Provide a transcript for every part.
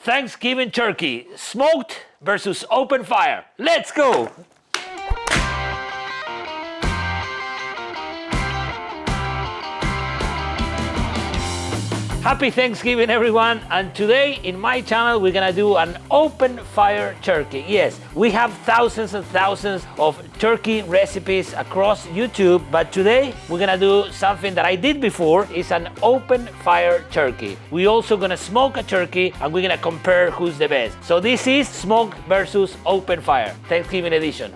Thanksgiving turkey, smoked versus open fire. Let's go. Happy Thanksgiving, everyone. And today in my channel, we're gonna do an open fire turkey. Yes, we have thousands and thousands of turkey recipes across YouTube, but today we're gonna do something that I did before. It's an open fire turkey. We're also gonna smoke a turkey and we're gonna compare who's the best. So this is smoked versus open fire, Thanksgiving edition.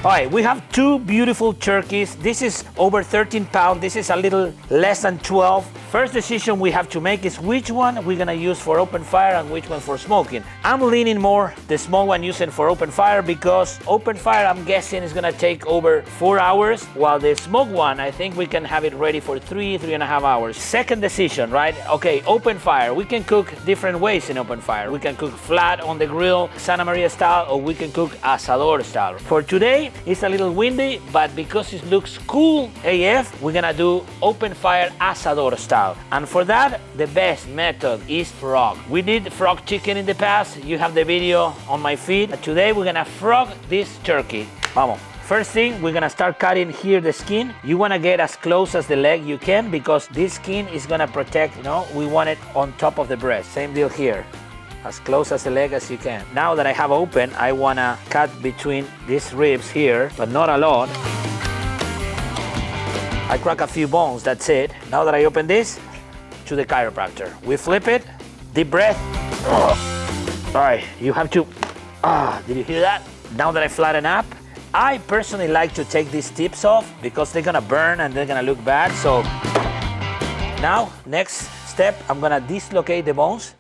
All right, we have two beautiful turkeys. This is over 13 pounds. This is a little less than 12. First decision we have to make is which one we're gonna use for open fire and which one for smoking. I'm leaning more the small one using for open fire because open fire, I'm guessing, is gonna take over 4 hours, while the smoke one, I think we can have it ready for 3.5 hours. Second decision, right? Okay, open fire. We can cook different ways in open fire. We can cook flat on the grill, Santa Maria style, or we can cook asador style. For today, it's a little windy, but because it looks cool AF, we're gonna do open fire asador style. And for that, the best method is frog. We did frog chicken in the past. You have the video on my feed. Today, we're gonna frog this turkey. Vamos. First thing, we're gonna start cutting here the skin. You wanna get as close as the leg you can because this skin is gonna protect, we want it on top of the breast. Same deal here. As close as the leg as you can. Now that I have open, I wanna cut between these ribs here, but not a lot. I crack a few bones, that's it. Now that I open this, to the chiropractor. We flip it, deep breath. All right, you have to, did you hear that? Now that I flatten up, I personally like to take these tips off because they're gonna burn and they're gonna look bad. So now, next step, I'm gonna dislocate the bones.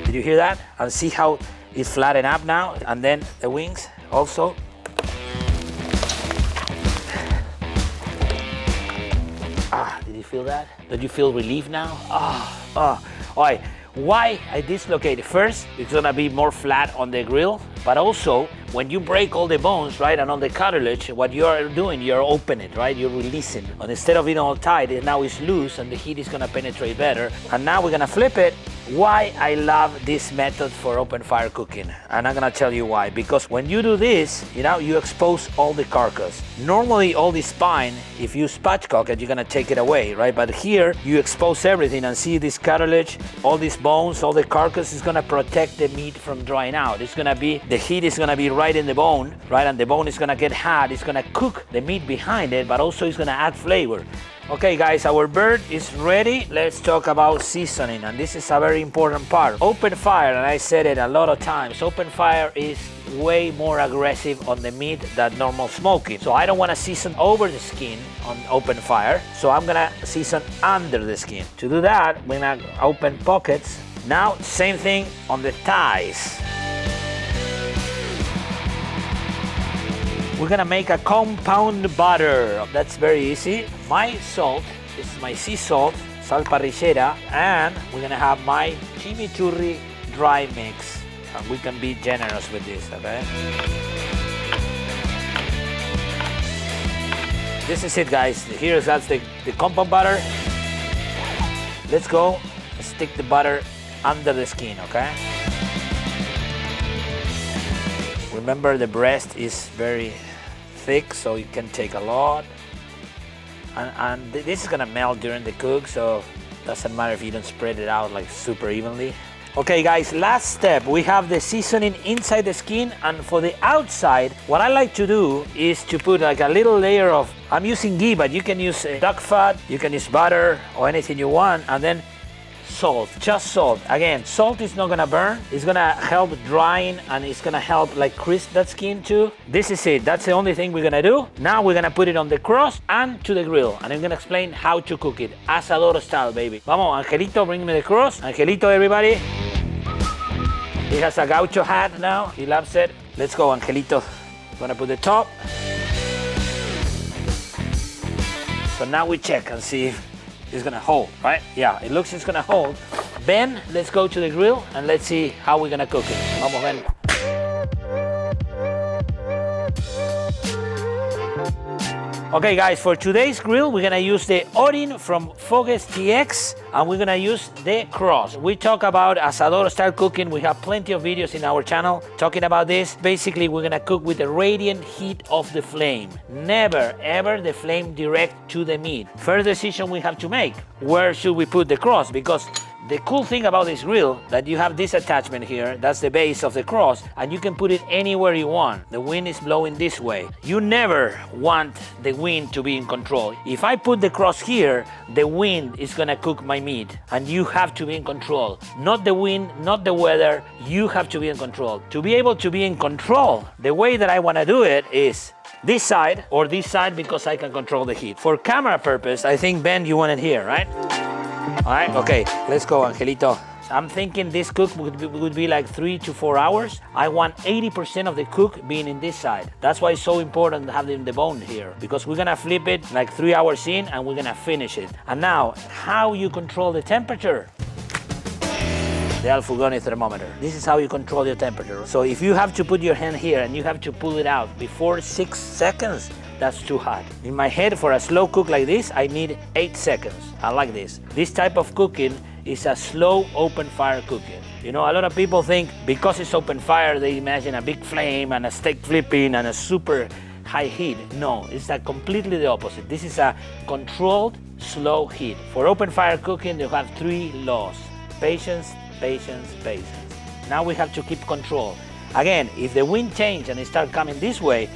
Did you hear that? And see how it flattened up now? And then the wings also. Did you feel that? Did you feel relief now? All right, why I dislocate it? First, it's gonna be more flat on the grill, but also when you break all the bones, right, and on the cartilage, what you're doing, you're opening it, right? You're releasing. And instead of it all tight, now it's loose and the heat is gonna penetrate better. And now we're gonna flip it. Why I love this method for open fire cooking, and I'm gonna tell you why. Because when you do this, you expose all the carcass. Normally all the spine, if you spatchcock it, you're gonna take it away, right? But here you expose everything and see this cartilage, all these bones, all the carcass is gonna protect the meat from drying out. It's gonna be, the heat is gonna be right in the bone, right? And the bone is gonna get hot. It's gonna cook the meat behind it, but also it's gonna add flavor. Okay guys, our bird is ready. Let's talk about seasoning, and this is a very important part. Open fire, and I said it a lot of times, open fire is way more aggressive on the meat than normal smoking. So I don't want to season over the skin on open fire, so I'm gonna season under the skin. To do that, we're gonna open pockets. Now, same thing on the thighs. We're gonna make a compound butter. That's very easy. My salt, this is my sea salt, sal parrillera, and we're gonna have my chimichurri dry mix. And we can be generous with this, okay? This is it, guys. That's the compound butter. Let's go. Stick the butter under the skin, okay? Remember, the breast is very thick, so you can take a lot. And this is gonna melt during the cook, so it doesn't matter if you don't spread it out like super evenly. Okay guys, last step, we have the seasoning inside the skin, and for the outside, what I like to do is to put like a little layer of, I'm using ghee, but you can use duck fat, you can use butter or anything you want, and then salt, just salt. Again, salt is not gonna burn. It's gonna help drying and it's gonna help like crisp that skin too. This is it. That's the only thing we're gonna do. Now we're gonna put it on the cross and to the grill. And I'm gonna explain how to cook it. Asador style, baby. Vamos, Angelito, bring me the cross. Angelito, everybody. He has a gaucho hat now. He loves it. Let's go, Angelito. I'm gonna put the top. So now we check and see if it's gonna hold, right? Yeah, it looks it's gonna hold. Ben, let's go to the grill and let's see how we're gonna cook it. Vamos, Ben. Okay guys, for today's grill, we're gonna use the Odin from Fogues TX, and we're gonna use the cross. We talk about asador style cooking. We have plenty of videos in our channel talking about this. Basically, we're gonna cook with the radiant heat of the flame. Never, ever the flame direct to the meat. First decision we have to make, where should we put the cross? Because the cool thing about this grill, that you have this attachment here, that's the base of the cross, and you can put it anywhere you want. The wind is blowing this way. You never want the wind to be in control. If I put the cross here, the wind is gonna cook my meat, and you have to be in control. Not the wind, not the weather, you have to be in control. To be able to be in control, the way that I wanna do it is this side or this side, because I can control the heat. For camera purpose, I think, Ben, you want it here, right? All right, okay, let's go, Angelito. I'm thinking this cook would be like 3 to 4 hours. I want 80% of the cook being in this side. That's why it's so important having the bone here, because we're gonna flip it like 3 hours in and we're gonna finish it. And now, how you control the temperature? The Alfugoni thermometer. This is how you control your temperature. So if you have to put your hand here and you have to pull it out before 6 seconds, that's too hot. In my head, for a slow cook like this, I need 8 seconds. I like this. This type of cooking is a slow open fire cooking. You know, a lot of people think because it's open fire, they imagine a big flame and a steak flipping and a super high heat. No, it's completely the opposite. This is a controlled, slow heat. For open fire cooking, you have 3 laws. Patience, patience, patience. Now we have to keep control. Again, if the wind changes and it starts coming this way,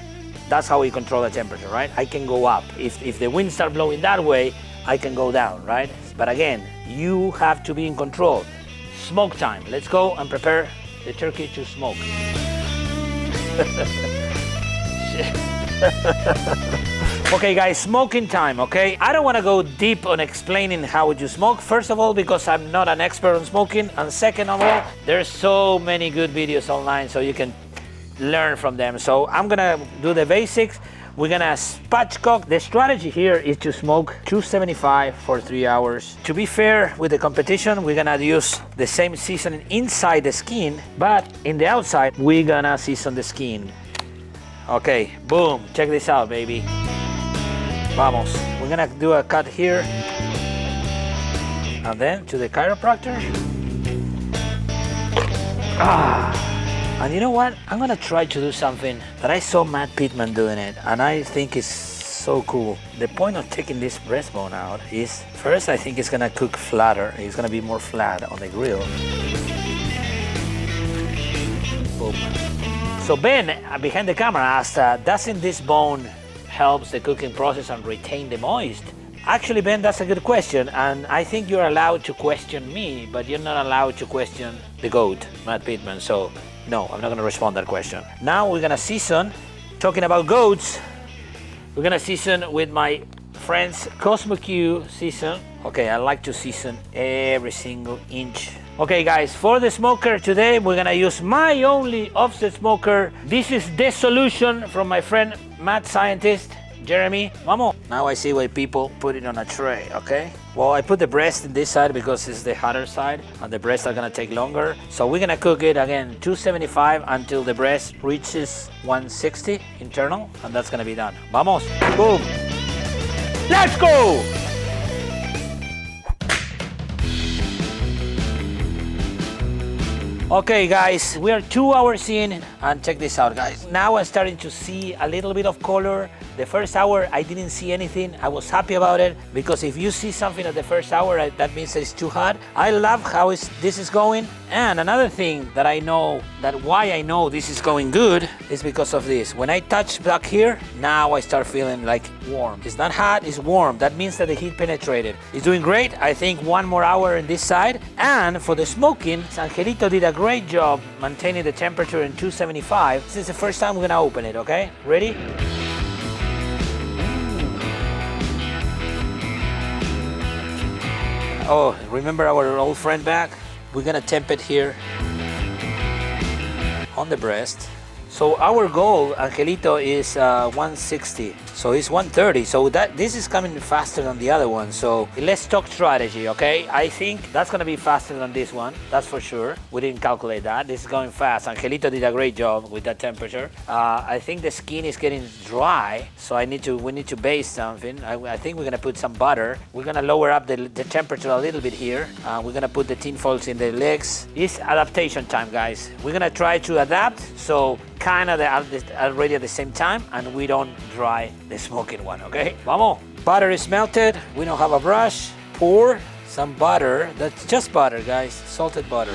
that's how we control the temperature, right? I can go up. If the wind starts blowing that way, I can go down, right? But again, you have to be in control. Smoke time. Let's go and prepare the turkey to smoke. Okay guys, smoking time, okay? I don't want to go deep on explaining how would you smoke. First of all, because I'm not an expert on smoking. And second of all, there's so many good videos online so you can learn from them. So I'm gonna do the basics. We're gonna spatchcock. The strategy here is to smoke 275 for 3 hours. To be fair with the competition, we're gonna use the same seasoning inside the skin, but in the outside, we're gonna season the skin. Okay, boom, check this out, baby. Vamos. We're gonna do a cut here. And then to the chiropractor. And you know what? I'm gonna try to do something that I saw Matt Pittman doing it, and I think it's so cool. The point of taking this breastbone out is, first I think it's gonna cook flatter. It's gonna be more flat on the grill. Boom. So Ben, behind the camera, asked, doesn't this bone helps the cooking process and retain the moist? Actually, Ben, that's a good question, and I think you're allowed to question me, but you're not allowed to question the GOAT, Matt Pittman, so no, I'm not gonna respond to that question. Now we're gonna season. Talking about goats, we're gonna season with my friend's Cosmo Q season. Okay, I like to season every single inch. Okay guys, for the smoker today, we're gonna use my only offset smoker. This is the solution from my friend Matt Scientist, Jeremy. Vamos. Now I see why people put it on a tray, okay? Well, I put the breast in this side because it's the hotter side and the breasts are gonna take longer. So we're gonna cook it again 275 until the breast reaches 160 internal, and that's gonna be done. Vamos, boom. Let's go! Okay guys, we are 2 hours in, and check this out guys. Now I'm starting to see a little bit of color. The first hour I didn't see anything. I was happy about it, because if you see something at the first hour, that means it's too hot. I love how this is going. And another thing that I know, why I know this is going good, is because of this. When I touch back here, now I start feeling like warm. It's not hot, it's warm. That means that the heat penetrated. It's doing great. I think 1 more hour in this side. And for the smoking, Angelito did a great job maintaining the temperature in 275. This is the first time we're gonna open it, okay? Ready? Oh, remember our old friend back? We're gonna temp it here on the breast. So our goal, Angelito, is 160. So it's 130. So this is coming faster than the other one. So let's talk strategy, okay? I think that's gonna be faster than this one. That's for sure. We didn't calculate that. This is going fast. Angelito did a great job with that temperature. I think the skin is getting dry, so we need to base something. I think we're gonna put some butter. We're gonna lower up the temperature a little bit here. We're gonna put the tin foils in the legs. It's adaptation time, guys. We're gonna try to adapt, so kind of already at the same time, and we don't dry the smoking one, okay? Vamos. Butter is melted. We don't have a brush. Pour some butter. That's just butter, guys. Salted butter.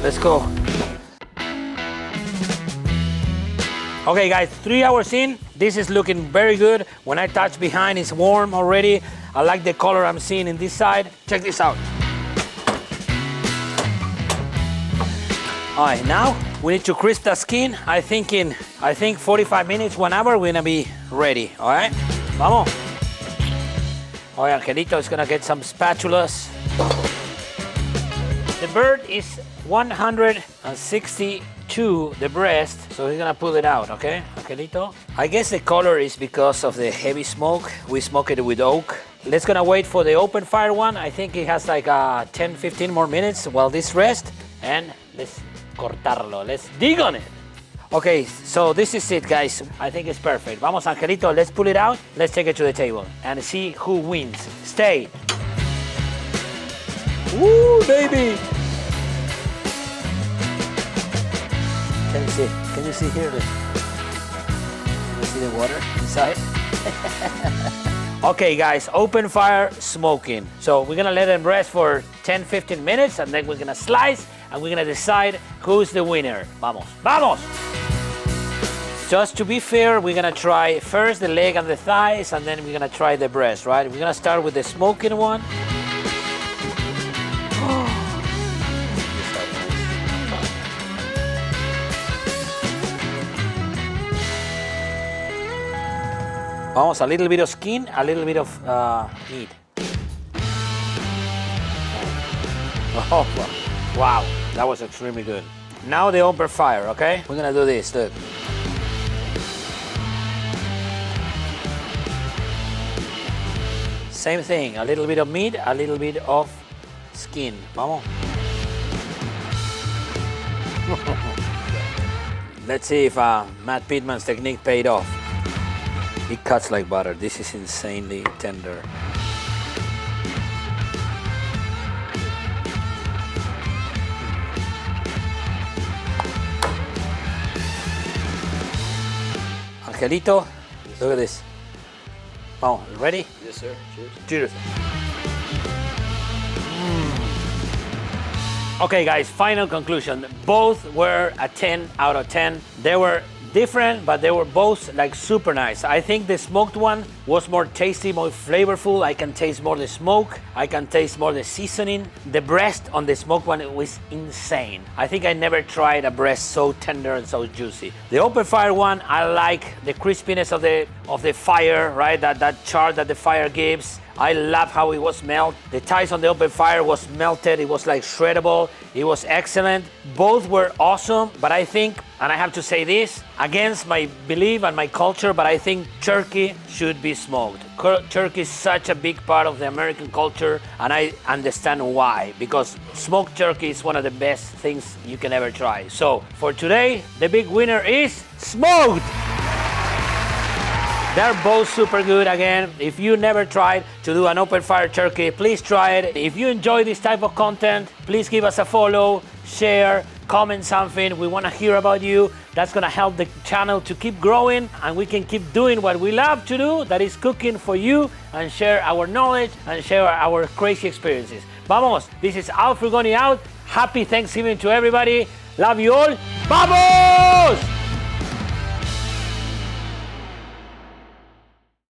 Let's go. Okay, guys, 3 hours in. This is looking very good. When I touch behind, it's warm already. I like the color I'm seeing in this side. Check this out. All right, now we need to crisp the skin. I think 45 minutes, 1 hour, we're gonna be ready, all right? Vamos. All right, Angelito is gonna get some spatulas. The bird is 162, the breast, so he's gonna pull it out, okay, Angelito? I guess the color is because of the heavy smoke. We smoke it with oak. Let's gonna wait for the open fire one. I think it has like 10, 15 more minutes while this rests, and let's cortarlo. Let's dig on it. Okay, so this is it, guys. I think it's perfect. Vamos, Angelito, let's pull it out. Let's take it to the table and see who wins. Stay. Woo, baby. Can you see? Can you see here? Can you see the water inside? Okay, guys, open fire smoking. So we're gonna let them rest for 10, 15 minutes, and then we're gonna slice, and we're gonna decide who's the winner. Vamos, vamos! Just to be fair, we're gonna try first the leg and the thighs, and then we're gonna try the breast, right? We're gonna start with the smoking one. Vamos, a little bit of skin, a little bit of meat. Oh, wow, that was extremely good. Now the open fire, okay? We're gonna do this, look. Same thing, a little bit of meat, a little bit of skin. Vamos. Let's see if Matt Pittman's technique paid off. It cuts like butter. This is insanely tender. Angelito, look at this. Oh, ready? Yes, sir. Cheers. Cheers. Okay, guys, final conclusion. Both were a 10 out of 10. They were different, but they were both like super nice. I think the smoked one was more tasty, more flavorful. I can taste more the smoke. I can taste more the seasoning. The breast on the smoked one was insane. I think I never tried a breast so tender and so juicy. The open fire one, I like the crispiness of the fire, right? That char that the fire gives. I love how it was melted. The thighs on the open fire was melted. It was like shreddable. It was excellent. Both were awesome, but I think, and I have to say this, against my belief and my culture, but I think turkey should be smoked. Turkey is such a big part of the American culture, and I understand why, because smoked turkey is one of the best things you can ever try. So for today, the big winner is smoked. They're both super good. Again, if you never tried to do an open fire turkey, please try it. If you enjoy this type of content, please give us a follow, share, comment something. We want to hear about you. That's going to help the channel to keep growing, and we can keep doing what we love to do, that is cooking for you, and share our knowledge and share our crazy experiences. Vamos, this is Al Frugoni out. Happy Thanksgiving to everybody. Love you all. Vamos!